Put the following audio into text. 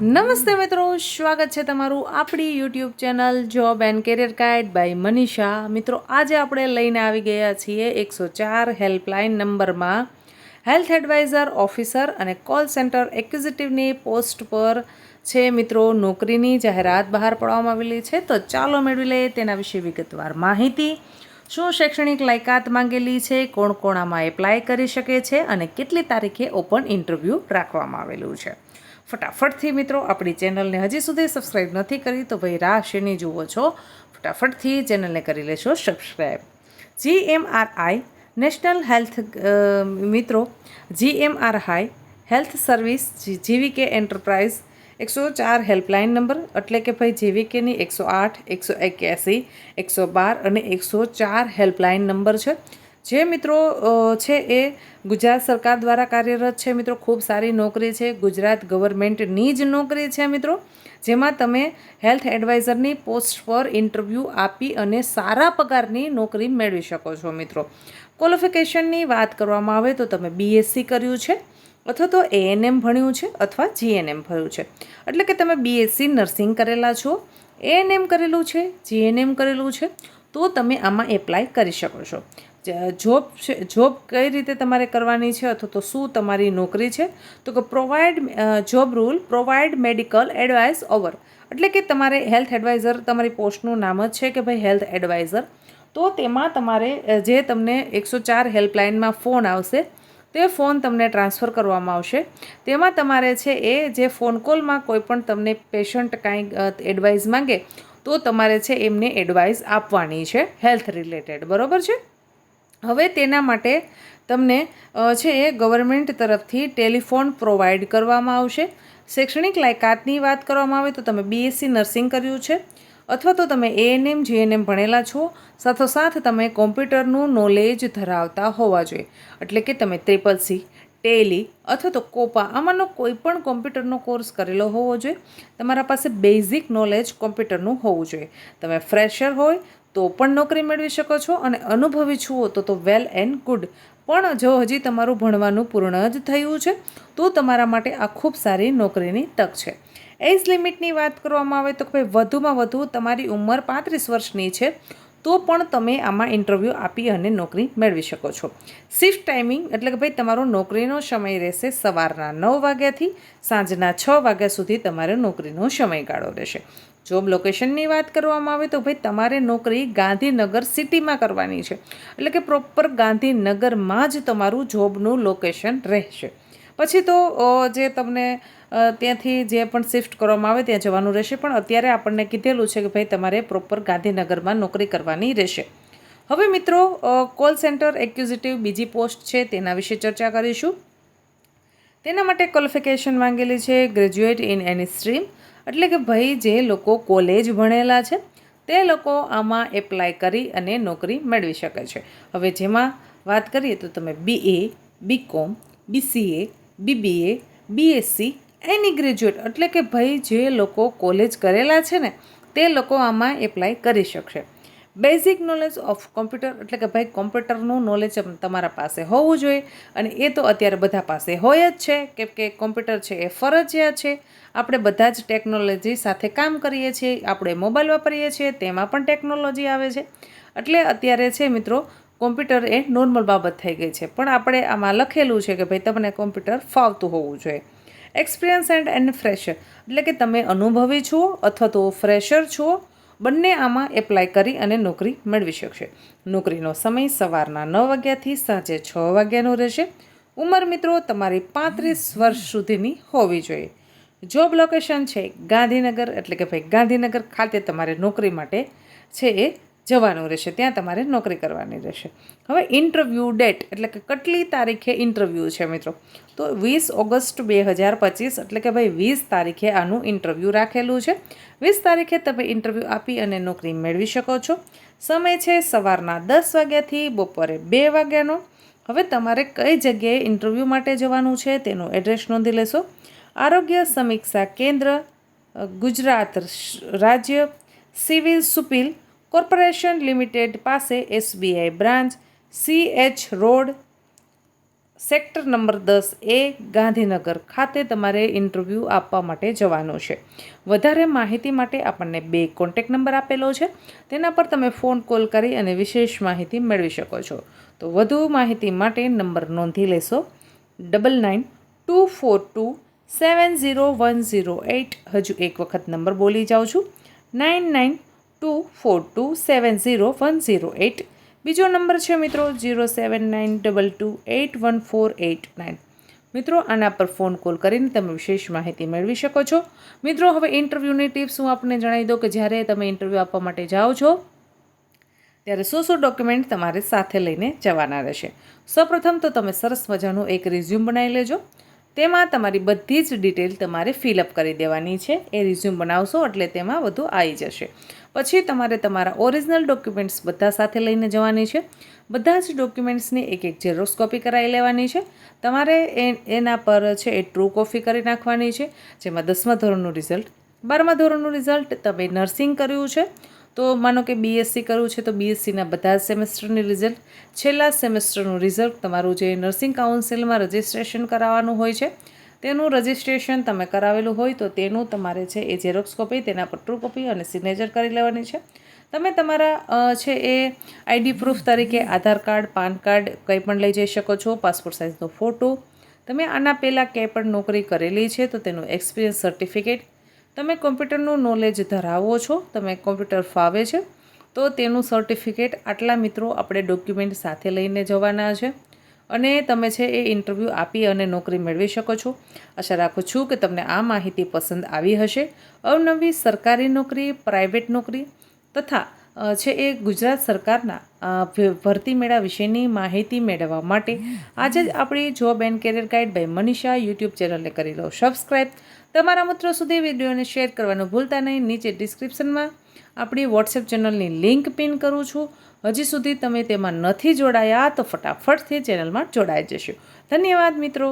નમસ્તે મિત્રો, સ્વાગત છે તમારું આપણી YouTube channel job and career guide by Manisha. મિત્રો, આજે આપણે લઈને આવી ગયા છીએ 104 હેલ્પલાઇન નંબરમાં હેલ્થ એડવાઇઝર ઓફિસર અને કોલ સેન્ટર એક્ઝિક્યુટિવની પોસ્ટ પર છે મિત્રો નોકરીની જાહેરાત બહાર પાડવામાં આવેલી છે. તો ચાલો મેળવી લઈએ તેના વિશે વિગતવાર માહિતી. શું શૈક્ષણિક લાયકાત માંગેલી છે, કોણ કોણ આમાં એપ્લાય કરી શકે છે અને કેટલી તારીખે ઓપન ઇન્ટરવ્યૂ રાખવામાં આવેલું છે. ફટાફટથી મિત્રો આપણી ચેનલને હજી સુધી સબસ્ક્રાઈબ નથી કરી તો ભાઈ રાહ શેની જુઓ છો, ફટાફટથી ચેનલને કરી લેશો સબસ્ક્રાઈબ. GMRI નેશનલ હેલ્થ મિત્રો GMRI health service GVK enterprise 104 helpline number એટલે કે ભાઈ જીવીકેની 108, 181, 112 અને 104 હેલ્પલાઇન નંબર છે. જે મિત્રો છે એ ગુજરાત સરકાર દ્વારા કાર્યરત છે મિત્રો. ખૂબ સારી નોકરી છે, ગુજરાત ગવર્મેન્ટની જ નોકરી છે મિત્રો, જેમાં તમે હેલ્થ એડવાઇઝરની પોસ્ટ પર ઇન્ટરવ્યૂ આપી અને સારા પગારની નોકરી મેળવી શકો છો મિત્રો. ક્વોલિફિકેશનની વાત કરવામાં આવે તો તમે BSc કર્યું છે અથવા તો ANM ભણ્યું છે અથવા GNM ભણ્યું છે, એટલે કે તમે BSc નર્સિંગ કરેલા છો, ANM કરેલું છે, GNM કરેલું છે, તો તમે આમાં એપ્લાય કરી શકો છો. જોબ કઈ રીતે તમારે કરવાની છે અથવા તો શું તમારી નોકરી છે, તો કે job rule provide medical advice over, એટલે કે તમારે હેલ્થ એડવાઇઝર, તમારી પોસ્ટનું નામ જ છે કે ભાઈ હેલ્થ એડવાઇઝર. તો તેમાં તમારે જે તમને 104 હેલ્પલાઇનમાં ફોન આવશે તે ફોન તમને ટ્રાન્સફર કરવામાં આવશે. તેમાં તમારે છે એ જે ફોન કોલમાં કોઈ પણ તમને પેશન્ટ કાંઈ એડવાઇસ માંગે તો તમારે છે એમને એડવાઇસ આપવાની છે હેલ્થ રિલેટેડ, બરાબર છે. હવે તેના માટે તમને છે એ ગવર્મેન્ટ તરફથી ટેલિફોન પ્રોવાઈડ કરવામાં આવશે. શૈક્ષણિક લાયકાતની વાત કરવામાં આવે તો તમે BSc નર્સિંગ કર્યું છે અથવા તો તમે ANM GNM ભણેલા છો, સાથોસાથ તમે કોમ્પ્યુટરનું નોલેજ ધરાવતા હોવા જોઈએ, એટલે કે તમે CCC, ટેલી અથવા તો કોપા આમાંનો કોઈ પણ કોમ્પ્યુટરનો કોર્સ કરેલો હોવો જોઈએ. તમારા પાસે બેઝિક નોલેજ કોમ્પ્યુટરનું હોવું જોઈએ. તમે ફ્રેશર હોય તો પણ નોકરી મેળવી શકો છો અને અનુભવી છો તો વેલ એન્ડ ગુડ. પણ જો હજી તમારું ભણવાનું પૂર્ણ જ થયું છે તો તમારા માટે આ ખૂબ સારી નોકરીની તક છે. એજ લિમિટની વાત કરવામાં આવે તો ભાઈ વધુમાં વધુ તમારી ઉંમર 35 વર્ષની છે તો પણ તમે આમાં ઇન્ટરવ્યૂ આપી અને નોકરી મેળવી શકો છો. શિફ્ટ ટાઈમિંગ એટલે કે ભાઈ તમારો નોકરીનો સમય રહેશે સવારના 9 વાગ્યાથી સાંજના 6 વાગ્યા સુધી તમારો નોકરીનો સમયગાળો રહેશે. જોબ લોકેશનની વાત કરવામાં આવે તો ભાઈ તમારે નોકરી ગાંધીનગર સિટીમાં કરવાની છે, એટલે કે પ્રોપર ગાંધીનગરમાં જ તમારું જોબનું લોકેશન રહેશે. પછી તો જે તમને ત્યાંથી જે પણ શિફ્ટ કરવામાં આવે ત્યાં જવાનું રહેશે, પણ અત્યારે આપણને કીધેલું છે કે ભાઈ તમારે પ્રોપર ગાંધીનગરમાં નોકરી કરવાની રહેશે. હવે મિત્રો કોલ સેન્ટર એક્ઝિક્યુટિવ બીજી પોસ્ટ છે તેના વિશે ચર્ચા કરીશું. તેના માટે ક્વોલિફિકેશન માંગેલી છે ગ્રેજ્યુએટ ઇન એની સ્ટ્રીમ, એટલે કે ભાઈ જે લોકો કોલેજ ભણેલા છે તે લોકો આમાં એપ્લાય કરી અને નોકરી મેળવી શકે છે. હવે જેમાં વાત કરીએ તો તમે BA, BCom, BCA, BBA, BSc એની ગ્રેજ્યુએટ, એટલે કે ભાઈ જે લોકો કોલેજ કરેલા છે ને તે લોકો આમાં એપ્લાય કરી શકશે. બેઝિક નોલેજ ઓફ કોમ્પ્યુટર, એટલે કે ભાઈ કોમ્પ્યુટરનું નોલેજ તમારા પાસે હોવું જોઈએ, અને એ તો અત્યારે બધા પાસે હોય જ છે કેમ કે કોમ્પ્યુટર છે એ ફરજિયાત છે. આપણે બધા જ ટેકનોલોજી સાથે કામ કરીએ છીએ, આપણે મોબાઈલ વાપરીએ છીએ તેમાં પણ ટેકનોલોજી આવે છે, એટલે અત્યારે છે મિત્રો કોમ્પ્યુટર એ નોર્મલ બાબત થઈ ગઈ છે. પણ આપણે આમાં લખેલું છે કે ભાઈ તમને કોમ્પ્યુટર ફાવતું હોવું જોઈએ. એક્સપિરિયન્સ એન્ડ ફ્રેશર, એટલે કે તમે અનુભવી છો અથવા તો ફ્રેશર છો, બંને આમાં એપ્લાય કરી અને નોકરી મેળવી શકશે. નોકરીનો સમય સવારના 9 વાગ્યાથી સાંજે 6 વાગ્યાનો રહેશે. ઉંમર મિત્રો તમારી 35 વર્ષ સુધીની હોવી જોઈએ. જોબ લોકેશન છે ગાંધીનગર, એટલે કે ભાઈ ગાંધીનગર ખાતે તમારે નોકરી માટે છે એ જવાનું રહેશે, ત્યાં તમારે નોકરી કરવાની રહેશે. હવે ઇન્ટરવ્યૂ ડેટ, એટલે કે કેટલી તારીખે ઇન્ટરવ્યૂ છે મિત્રો, તો 20 ઓગસ્ટ 2025, એટલે કે ભાઈ 20 તારીખે આનું ઇન્ટરવ્યૂ રાખેલું છે. 20 તારીખે તમે ઇન્ટરવ્યૂ આપી અને નોકરી મેળવી શકો છો. સમય છે સવારના 10 વાગ્યાથી બપોરે 2 વાગ્યાનો. હવે તમારે કઈ જગ્યાએ ઇન્ટરવ્યૂ માટે જવાનું છે તેનું એડ્રેસ નોંધી લેશો. આરોગ્ય સમીક્ષા કેન્દ્ર, ગુજરાત રાજ્ય, સિવિલ સુપીલ કોર્પોરેશન લિમિટેડ પાસે SBI branch, CH road, sector number 10A Gandhinagar ખાતે તમારે ઇન્ટરવ્યૂ આપવા માટે જવાનું છે. વધારે માહિતી માટે આપણને 2 કોન્ટેક્ટ નંબર આપેલો છે, તેના પર તમે ફોન કોલ કરી અને વિશેષ માહિતી મેળવી શકો છો. તો વધુ માહિતી માટે નંબર નોંધી લેશો 9924270108. હજુ એક વખત નંબર બોલી જાઉં છું 9924270108. બીજો નંબર છે મિત્રો 07922814889. મિત્રો આના પર ફોન કોલ કરીને તમે વિશેષ માહિતી મેળવી શકો છો. મિત્રો હવે ઇન્ટરવ્યૂની ટિપ્સ હું આપને જણાવી દઉં કે જ્યારે તમે ઇન્ટરવ્યૂ આપવા માટે જાઓ છો ત્યારે શું ડોક્યુમેન્ટ તમારે સાથે લઈને જવાના રહેશે. સૌપ્રથમ તો તમે સરસ મજાનું એક રિઝ્યુમ બનાવી લેજો. તેમાં તમારી બધી જ ડિટેલ તમારે ફિલઅપ કરી દેવાની છે. એ રિઝ્યુમ બનાવશો એટલે તેમાં બધું આવી જશે. પછી તમારે તમારા ઓરિજિનલ ડોક્યુમેન્ટ્સ બધા સાથે લઈને જવાની છે. બધા જ ડોક્યુમેન્ટ્સની એક ઝેરોક્સ કોપી કરાવી લેવાની છે. તમારે એના પર છે એ ટ્રુ કોપી કરી નાખવાની છે, જેમાં 10મા ધોરણનું રિઝલ્ટ, 12મા ધોરણનું રિઝલ્ટ, તમે નર્સિંગ કર્યું છે તો માનો કે BSc કરવું છે તો BScના બધા સેમેસ્ટરની રિઝલ્ટ, છેલ્લા સેમેસ્ટરનું રિઝલ્ટ, તમારું જે નર્સિંગ કાઉન્સિલમાં રજિસ્ટ્રેશન કરાવવાનું હોય છે તેનું રજિસ્ટ્રેશન તમે કરાવેલું હોય તો તેનું તમારે છે એ ઝેરોક્સ કોપી, તેના પર ટ્રુ કોપી અને સિગ્નેચર કરી લેવાની છે. તમે તમારા છે એ આઈડી પ્રૂફ તરીકે આધાર કાર્ડ, પાન કાર્ડ કંઈ પણ લઈ જઈ શકો છો, પાસપોર્ટ સાઇઝનો ફોટો, તમે આના પહેલાં ક્યાંય પણ નોકરી કરેલી છે તો તેનું એક્સપિરિયન્સ સર્ટિફિકેટ, તમે કોમ્પ્યુટરનું નોલેજ ધરાવો છો, તમે કોમ્પ્યુટર ફાવે છે તો તેનું સર્ટિફિકેટ, આટલા મિત્રો આપણે ડોક્યુમેન્ટ સાથે લઈને જવાના છે. અને તમે છે એ ઇન્ટરવ્યૂ આપી અને નોકરી મેળવી શકો છો. આશા રાખું છું કે તમને આ માહિતી પસંદ આવી હશે. અવનવી સરકારી નોકરી, પ્રાઇવેટ નોકરી તથા છે એ ગુજરાત સરકારના ભરતી મેળા વિશેની માહિતી મેળવવા માટે આજે જ આપણી job and career guide by Manisha YouTube ચેનલને કરી લો સબસ્ક્રાઈબ. તમારા મિત્રો સુધી વિડીયોને શેર કરવાનું ભૂલતા નહીં. નીચે ડિસ્ક્રિપ્શનમાં આપણી વોટ્સએપ ચેનલની લિંક પિન કરું છું. હજી સુધી તમે તેમાં નથી જોડાયા તો ફટાફટથી ચેનલમાં જોડાઈ જશો. ધન્યવાદ મિત્રો.